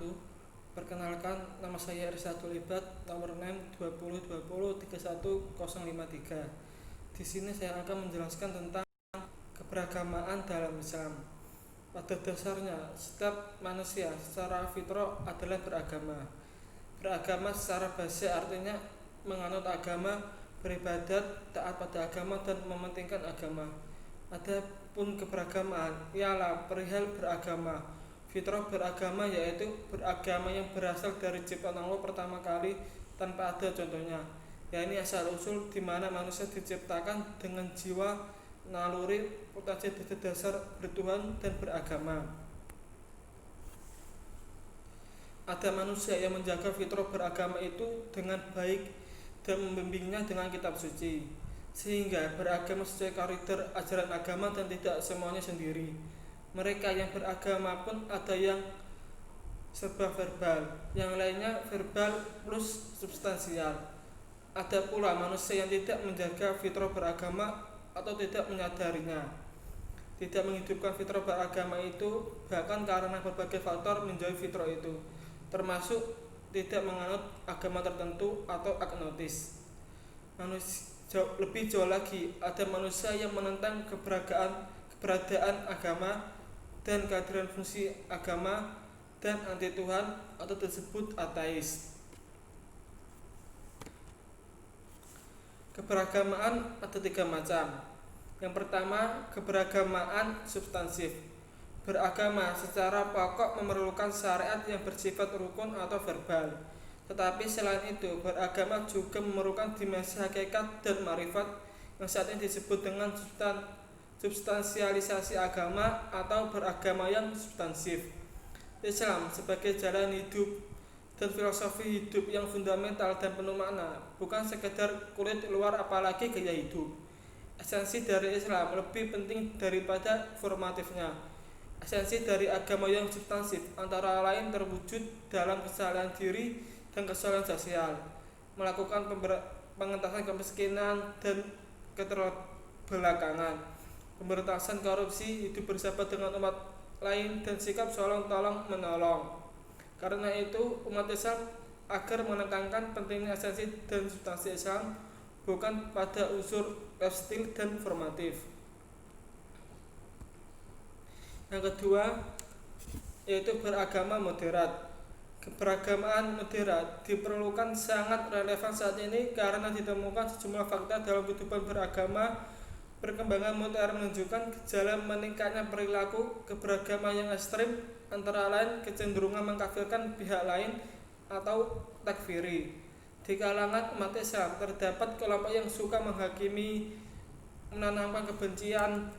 wabarakatuh. Perkenalkan, nama saya Irsyadul Ibad, nomor NEM 2020 31053. Di sini saya akan menjelaskan tentang keberagamaan dalam Islam. Pada dasarnya, setiap manusia secara fitrah adalah beragama. Beragama secara bahasa artinya menganut agama, beribadat, taat pada agama, dan mementingkan agama. Adapun keberagamaan ialah perihal beragama. Fitrah beragama yaitu beragama yang berasal dari ciptaan Allah pertama kali tanpa ada contohnya. Yakni asal usul di mana manusia diciptakan dengan jiwa, naluri, potensi dasar bertuhan dan beragama. Ada manusia yang menjaga fitrah beragama itu dengan baik dan membimbingnya dengan kitab suci, sehingga beragama sesuai koridor ajaran agama dan tidak semuanya sendiri. Mereka yang beragama pun ada yang serba verbal, yang lainnya verbal plus substansial. Ada pula manusia yang tidak menjaga fitrah beragama atau tidak menyadarinya, tidak menghidupkan fitrah beragama itu, bahkan karena berbagai faktor menjauhi fitrah itu, termasuk tidak menganut agama tertentu atau agnotis. Lebih jauh lagi, ada manusia yang menentang keberadaan agama dan kehadiran fungsi agama dan anti Tuhan atau disebut ateis. Keberagamaan ada 3 macam. Yang pertama, keberagamaan substansif. Beragama secara pokok memerlukan syariat yang bersifat rukun atau verbal. Tetapi selain itu, beragama juga memerlukan dimensi hakikat dan marifat yang saat ini disebut dengan substansialisasi agama atau beragama yang substansif. Islam sebagai jalan hidup dan filosofi hidup yang fundamental dan penuh makna, bukan sekedar kulit luar apalagi gaya hidup. Esensi dari Islam lebih penting daripada formatifnya. Esensi dari agama yang substansif antara lain terwujud dalam kesalahan diri dan kesalahan sosial, melakukan pengentasan kemiskinan dan keterbelakangan, pemberantasan korupsi, hidup bersahabat dengan umat lain, dan sikap tolong menolong. Karena itu, umat Islam agar menekankan pentingnya esensi dan substansi Islam, bukan pada unsur lifestyle dan formatif. Yang kedua, yaitu beragama moderat. Keberagamaan moderat diperlukan sangat relevan saat ini karena ditemukan sejumlah fakta dalam kehidupan beragama. Perkembangan modern menunjukkan gejala meningkatnya perilaku keberagaman yang ekstrem, antara lain kecenderungan mengkafirkan pihak lain atau takfiri. Di kalangan umat Islam terdapat kelompok yang suka menghakimi, menanamkan kebencian,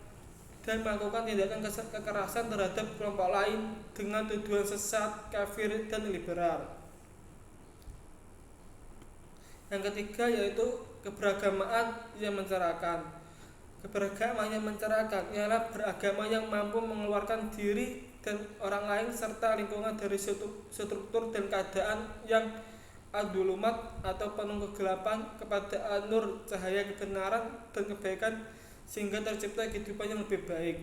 dan melakukan tindakan kekerasan terhadap kelompok lain dengan tuduhan sesat, kafir, dan liberal. Yang ketiga yaitu keberagamaan yang mencerahkan. Keberagamaan yang mencerahkan ialah beragama yang mampu mengeluarkan diri dan orang lain serta lingkungan dari struktur dan keadaan yang adulumat atau penuh kegelapan kepada nur cahaya kebenaran dan kebaikan, sehingga tercipta kehidupan yang lebih baik.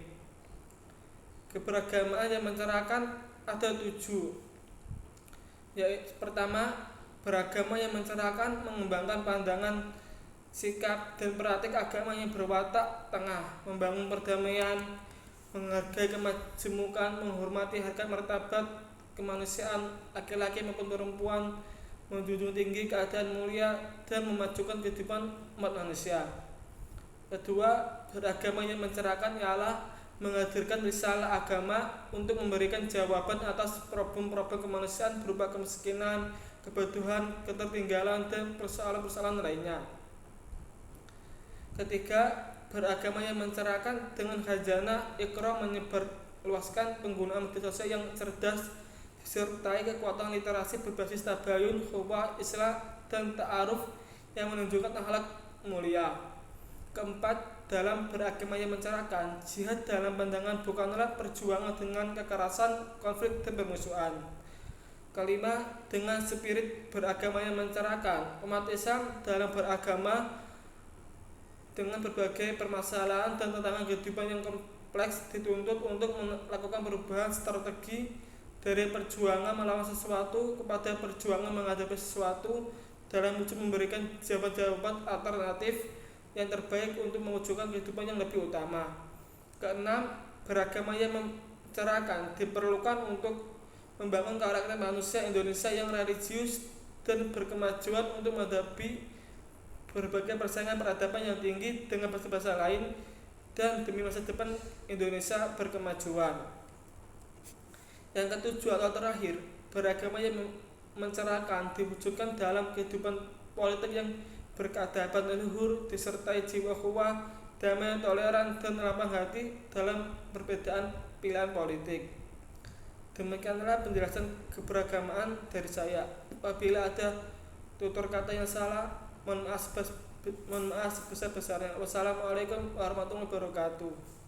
Keberagamaan yang mencerahkan ada 7. Yaitu pertama, beragama yang mencerahkan mengembangkan pandangan, sikap, dan praktik agama yang berwatak tengah, membangun perdamaian, menghargai kemajemukan, menghormati harkat martabat kemanusiaan laki-laki maupun perempuan, menjunjung tinggi keadaan mulia, dan memajukan kehidupan umat manusia. Kedua, beragama yang mencerahkan ialah menghadirkan risalah agama untuk memberikan jawaban atas problem-problem kemanusiaan berupa kemiskinan, kebodohan, ketertinggalan, dan persoalan-persoalan lainnya. Ketiga, beragama yang mencerahkan dengan khazanah Iqra menyebarluaskan penggunaan media sosial yang cerdas disertai kekuatan literasi berbasis tabayun, khuwah, islah, dan ta'aruf yang menunjukkan akhlak mulia. Keempat, dalam beragama yang mencerahkan, jihad dalam pandangan bukanlah perjuangan dengan kekerasan, konflik, dan permusuhan. Kelima, dengan spirit beragama yang mencerahkan, umat Islam dalam beragama dengan berbagai permasalahan dan tantangan kehidupan yang kompleks dituntut untuk melakukan perubahan strategi dari perjuangan melawan sesuatu kepada perjuangan menghadapi sesuatu dalam wujud memberikan jawaban-jawaban alternatif yang terbaik untuk mewujudkan kehidupan yang lebih utama. Keenam, beragama yang mencerahkan diperlukan untuk membangun karakter manusia Indonesia yang religius dan berkemajuan untuk menghadapi berbagai persaingan peradaban yang tinggi dengan bahasa lain dan demi masa depan Indonesia berkemajuan. Yang ketujuh atau terakhir, beragama yang mencerahkan diwujudkan dalam kehidupan politik yang berkeadaban leluhur disertai jiwa ukhuwah, damai, toleran, dan lapang hati dalam perbedaan pilihan politik. Demikianlah penjelasan keberagamaan dari saya. Apabila ada tutur kata yang salah, mohon maaf sebesar-besarnya. Wassalamualaikum warahmatullahi wabarakatuh.